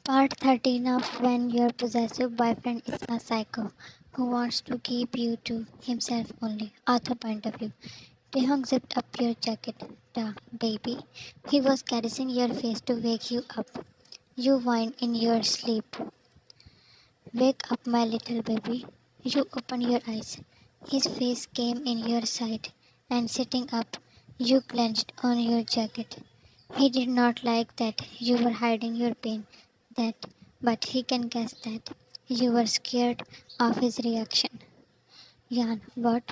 Part 13 of When Your Possessive Boyfriend is a Psycho Who Wants to Keep You to Himself Only. Author point of view. Taehyung zipped up your jacket. Da, baby. He was caressing your face to wake you up. You whined in your sleep. Wake up, my little baby. You opened your eyes. His face came in your sight, and sitting up, you clenched on your jacket. He did not like that you were hiding your pain, that, but he can guess that you were scared of his reaction. Jan, what?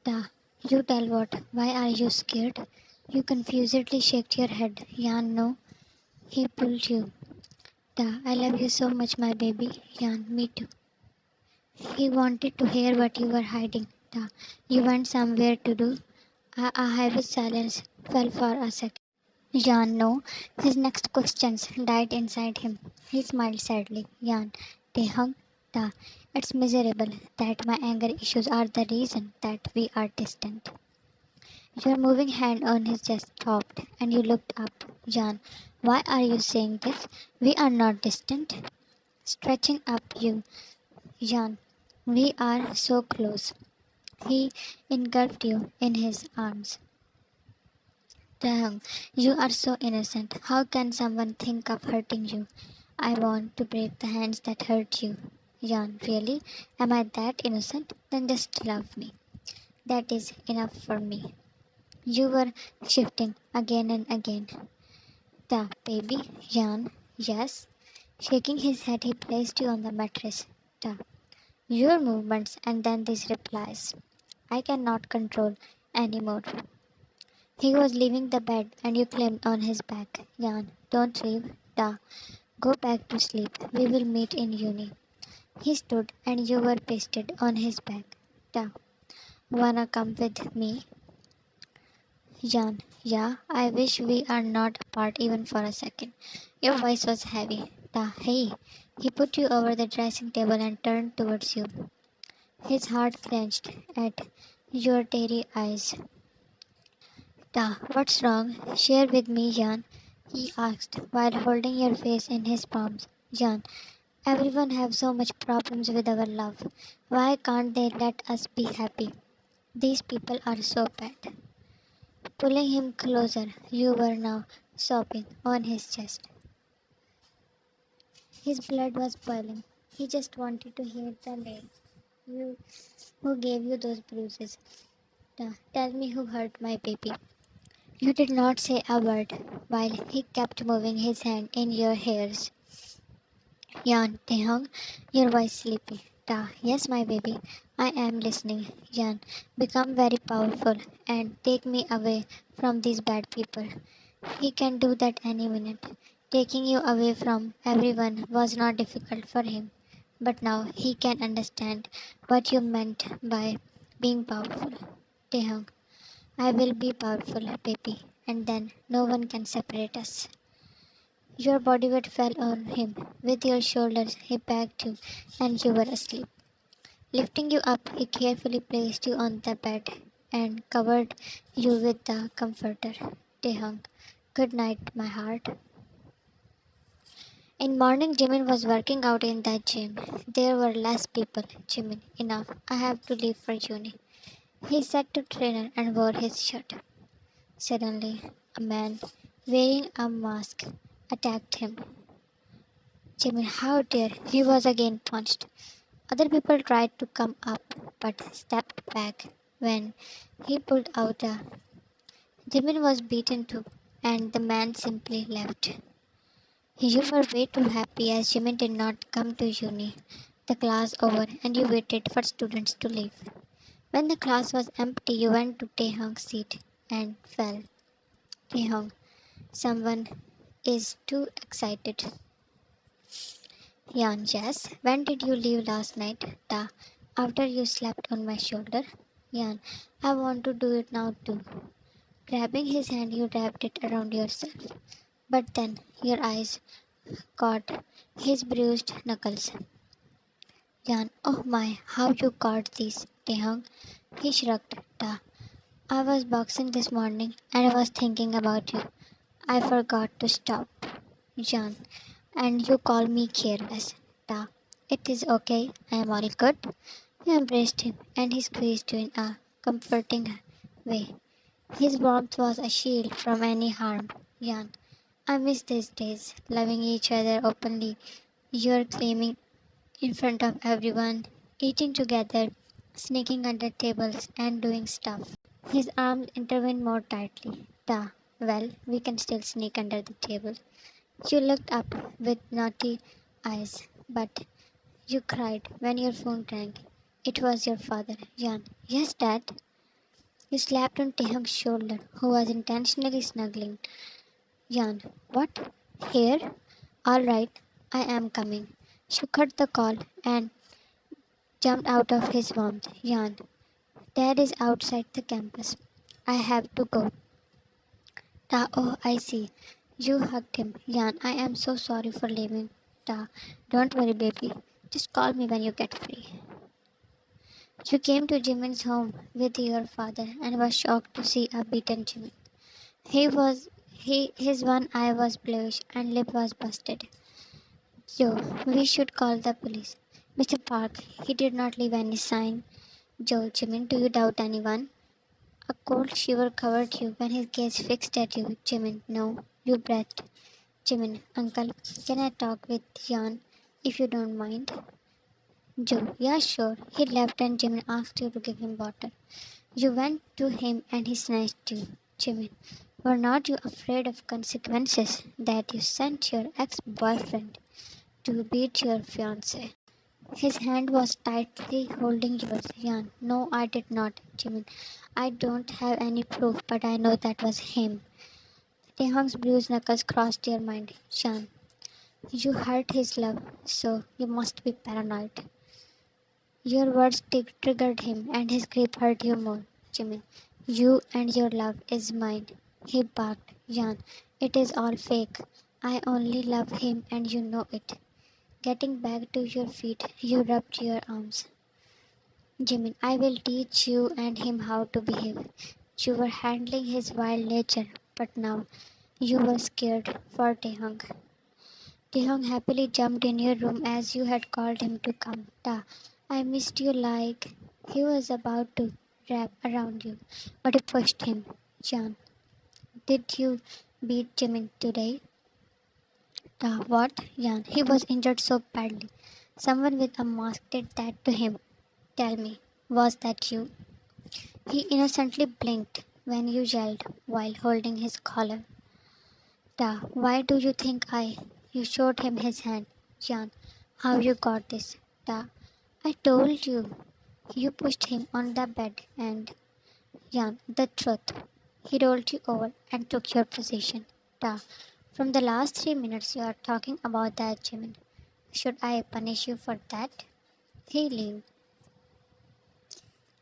Da, you tell what? Why are you scared? You confusedly shook your head. Jan, no. He pulled you. Da, I love you so much, my baby. Jan, me too. He wanted to hear what you were hiding. Da, you went somewhere to do? A heavy silence fell for a second. Jan, no. His next questions died inside him. He smiled sadly. Jan, Taehyung, da. It's miserable that my anger issues are the reason that we are distant. Your moving hand on his chest stopped, and you looked up. Jan, why are you saying this? We are not distant. Stretching up you, Jan, we are so close. He engulfed you in his arms. Damn, you are so innocent. How can someone think of hurting you? I want to break the hands that hurt you. Jan, really? Am I that innocent? Then just love me. That is enough for me. You were shifting again and again. The baby, Jan, yes. Shaking his head, he placed you on the mattress. The your movements and then these replies. I cannot control anymore. He was leaving the bed and you climbed on his back. Jan, don't leave. Da. Go back to sleep. We will meet in uni. He stood and you were pasted on his back. Da. Wanna come with me? Jan, yeah, I wish we are not apart even for a second. Your voice was heavy. Da, hey. He put you over the dressing table and turned towards you. His heart clenched at your teary eyes. Da, what's wrong? Share with me, Jan, he asked while holding your face in his palms. Jan, everyone have so much problems with our love. Why can't they let us be happy? These people are so bad. Pulling him closer, you were now sobbing on his chest. His blood was boiling. He just wanted to hear the name. You who gave you those bruises. Da, tell me who hurt my baby. You did not say a word while he kept moving his hand in your hairs. Jan, Taehyung, your voice sleepy. Da, yes, my baby, I am listening. Jan, become very powerful and take me away from these bad people. He can do that any minute. Taking you away from everyone was not difficult for him, but now he can understand what you meant by being powerful. Taehyung, I will be powerful, baby, and then no one can separate us. Your body weight fell on him. With your shoulders, he packed you, and you were asleep. Lifting you up, he carefully placed you on the bed and covered you with the comforter. Taehyung, good night, my heart. In morning, Jimin was working out in the gym. There were less people. Jimin, enough. I have to leave for uni. He said to trainer and wore his shirt. Suddenly, a man wearing a mask attacked him. Jimin, how dare! He was again punched. Other people tried to come up but stepped back when he pulled out a. Jimin was beaten too, and the man simply left. You were way too happy as Jimin did not come to uni. The class over, and you waited for students to leave. When the class was empty, you went to Taehyung's seat and fell. Taehyung, someone is too excited. Yan, yes. When did you leave last night? Da, after you slept on my shoulder. Yan, I want to do it now too. Grabbing his hand, you wrapped it around yourself. But then your eyes caught his bruised knuckles. Yan, oh my, how you caught these, Taehyung. He shrugged. Da, I was boxing this morning and I was thinking about you. I forgot to stop. Jan, And you call me careless. Ta. It is okay, I am all good. You embraced him, and he squeezed you in a comforting way. His warmth was a shield from any harm. Jan, I miss these days, loving each other openly. You're claiming in front of everyone, eating together, sneaking under tables, and doing stuff. His arms intertwined more tightly. Ta, well, we can still sneak under the table. You looked up with naughty eyes, but you cried when your phone rang. It was your father, Jan. Yes, Dad. You slapped on Tehang's shoulder, who was intentionally snuggling. Jan, what? Here? All right, I am coming. She cut the call and jumped out of his warmth. Jan, Dad is outside the campus. I have to go. Ta, oh, I see. You hugged him. Jan, I am so sorry for leaving. Ta, don't worry, baby. Just call me when you get free. You came to Jimin's home with your father and was shocked to see a beaten Jimin. His one eye was bluish and lip was busted. Joe, we should call the police. Mr. Park, he did not leave any sign. Joe, Jimin, do you doubt anyone? A cold shiver covered you when his gaze fixed at you. Jimin, no. You breathed. Jimin, uncle, can I talk with Jan if you don't mind? Joe, yeah, sure. He left and Jimin asked you to give him water. You went to him and he snatched you. Jimin, were not you afraid of consequences that you sent your ex-boyfriend to beat your fiancée? His hand was tightly holding yours. Jan, no, I did not. Jimin, I don't have any proof, but I know that was him. Taehong's bruised knuckles crossed your mind. Jan, you hurt his love, so you must be paranoid. Your words triggered him, and his grip hurt you more. Jimin, you and your love is mine. He barked. Jan, it is all fake. I only love him, and you know it. Getting back to your feet, you rubbed your arms. Jimin, I will teach you and him how to behave. You were handling his wild nature, but now you were scared for Taehong. Taehong happily jumped in your room as you had called him to come. Ta, I missed you like he was about to wrap around you, but you pushed him. Jan, did you beat Jimin today? Ta, what? Jan, he was injured so badly. Someone with a mask did that to him. Tell me, was that you? He innocently blinked when you yelled while holding his collar. Ta, why do you think I? You showed him his hand. Jan, how you got this? Ta, I told you. You pushed him on the bed and Jan, the truth. He rolled you over and took your position. Ta, from the last 3 minutes you are talking about that, Jimin. Should I punish you for that? He leaned.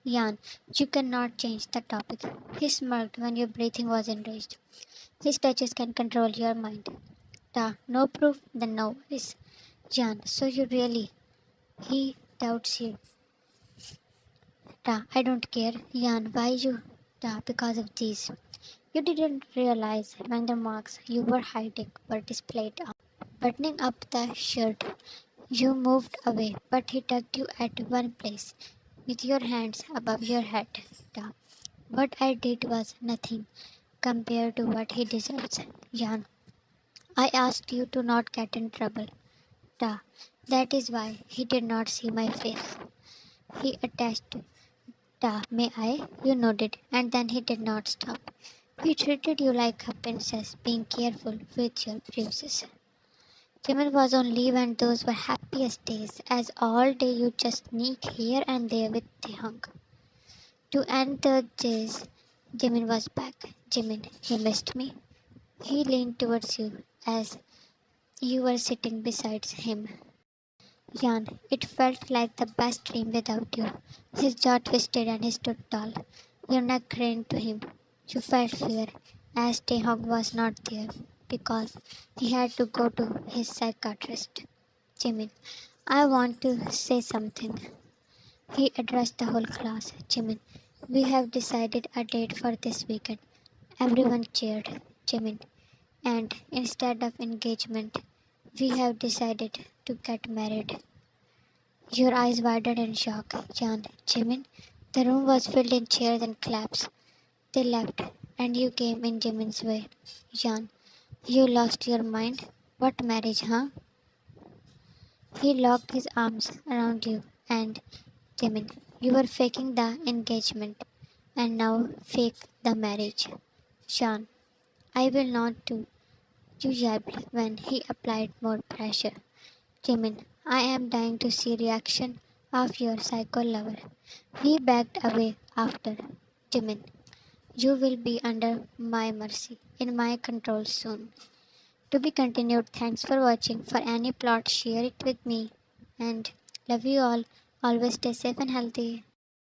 Jan, you cannot change the topic. He smirked when your breathing was enraged. His touches can control your mind. Ta, no proof, then no worries. Jan, so you really, he doubts you. Ta, I don't care. Jan, why you? Ta, because of these. You didn't realize when the marks you were hiding were displayed on. Buttoning up the shirt, you moved away, but he tugged you at one place, with your hands above your head. Ta, what I did was nothing compared to what he deserves. Jan, I asked you to not get in trouble. Ta, that is why he did not see my face. He attached. Ta, may I? You nodded, and then he did not stop. He treated you like a princess, being careful with your bruises. Jimin was on leave, and those were happiest days, as all day you just sneak here and there with Taehong. To end the days, Jimin was back. Jimin, you missed me? He leaned towards you as you were sitting beside him. Jan, it felt like the best dream without you. His jaw twisted and he stood tall. Your neck craned to him. You felt fear, as Taehong was not there, because he had to go to his psychiatrist. Jimin, I want to say something. He addressed the whole class. Jimin, we have decided a date for this weekend. Everyone cheered. Jimin, and instead of engagement, We have decided to get married. Your eyes widened in shock, Jan. Jimin? The room was filled in cheers and claps. They left, and you came in Jimin's way. Jan, you lost your mind? What marriage, huh? He locked his arms around you, and Jimin, you were faking the engagement, and now fake the marriage. Jan, I will not do. You yelped when he applied more pressure. Jimin, I am dying to see reaction of your psycho lover. He backed away after. Jimin, you will be under my mercy, in my control soon. To be continued. Thanks for watching. For any plot, share it with me. And love you all. Always stay safe and healthy.